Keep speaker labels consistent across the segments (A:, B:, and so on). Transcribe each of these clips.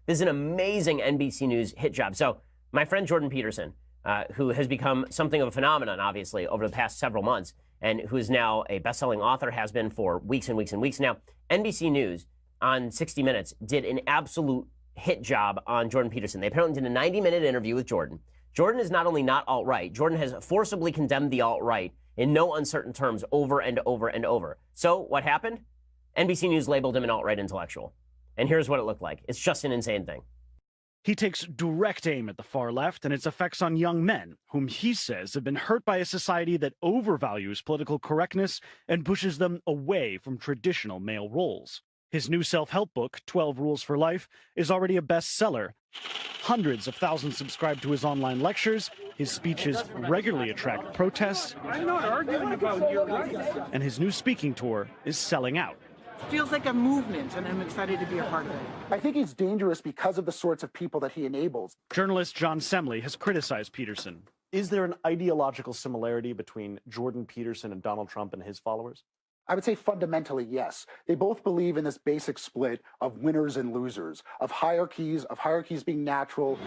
A: This is an amazing NBC News hit job. So my friend Jordan Peterson, who has become something of a phenomenon, obviously, over the past several months, and who is now a best-selling author, has been for weeks and weeks and weeks now. NBC News on 60 Minutes did an absolute hit job on Jordan Peterson. They apparently did a 90-minute interview with Jordan. Jordan is not only not alt-right, Jordan has forcibly condemned the alt-right in no uncertain terms over and over and over. So what happened? NBC News labeled him an alt-right intellectual. And here's what it looked like. It's just an insane thing.
B: He takes direct aim at the far left and its effects on young men, whom he says have been hurt by a society that overvalues political correctness and pushes them away from traditional male roles. His new self-help book, 12 Rules for Life, is already a bestseller. Hundreds of thousands subscribe to his online lectures. His speeches regularly attract protests.
C: I'm not arguing about your rights.
B: And his new speaking tour is selling out.
C: It feels like a movement, and I'm excited to be a part of it.
D: I think he's dangerous because of the sorts of people that he enables.
B: Journalist John Semley has criticized Peterson.
E: Is there an ideological similarity between Jordan Peterson and Donald Trump and his followers?
D: I would say fundamentally, yes. They both believe in this basic split of winners and losers, of hierarchies being natural.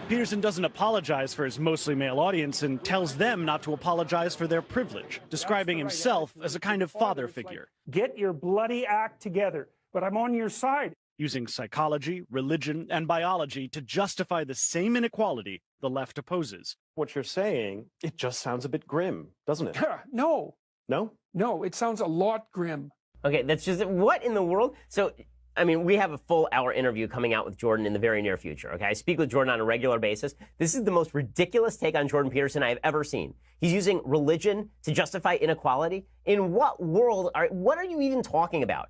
B: Peterson doesn't apologize for his mostly male audience and tells them not to apologize for their privilege, describing himself as a kind of father figure.
F: Get your bloody act together, but I'm on your side.
B: Using psychology, religion, and biology to justify the same inequality the left opposes.
E: What you're saying, it just sounds a bit grim, doesn't it?
F: No.
E: No?
F: No, it sounds a lot grim.
A: Okay, that's just, what in the world? So, I mean, we have a full hour interview coming out with Jordan in the very near future, okay? I speak with Jordan on a regular basis. This is the most ridiculous take on Jordan Peterson I have ever seen. He's using religion to justify inequality. In what world, what are you even talking about?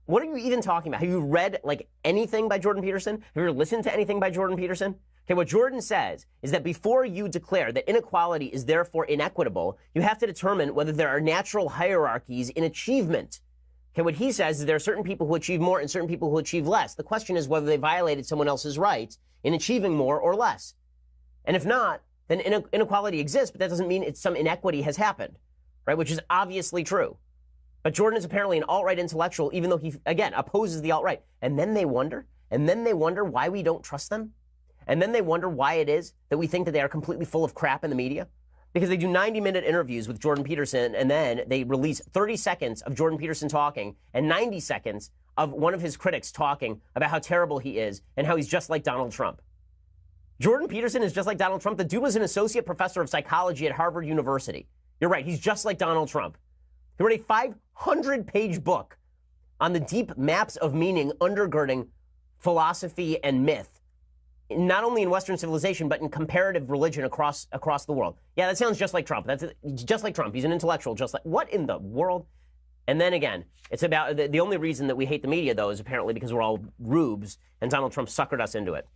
A: What are you even talking about? Have you read, like, anything by Jordan Peterson? Have you ever listened to anything by Jordan Peterson? Okay, what Jordan says is that before you declare that inequality is therefore inequitable, you have to determine whether there are natural hierarchies in achievement. Okay, what he says is there are certain people who achieve more and certain people who achieve less. The question is whether they violated someone else's rights in achieving more or less. And if not, then inequality exists, but that doesn't mean some inequity has happened, right? Which is obviously true. But Jordan is apparently an alt-right intellectual, even though he, again, opposes the alt-right. And then they wonder why we don't trust them. And then they wonder why it is that we think that they are completely full of crap in the media. Because they do 90-minute interviews with Jordan Peterson, and then they release 30 seconds of Jordan Peterson talking and 90 seconds of one of his critics talking about how terrible he is and how he's just like Donald Trump. Jordan Peterson is just like Donald Trump. The dude was an associate professor of psychology at Harvard University. You're right, he's just like Donald Trump. He wrote a 500-page book on the deep maps of meaning undergirding philosophy and myth, not only in Western civilization, but in comparative religion across the world. Yeah, that sounds just like Trump. That's just like Trump. He's an intellectual, just like, what in the world? And then again, it's about, the only reason that we hate the media, though, is apparently because we're all rubes, and Donald Trump suckered us into it.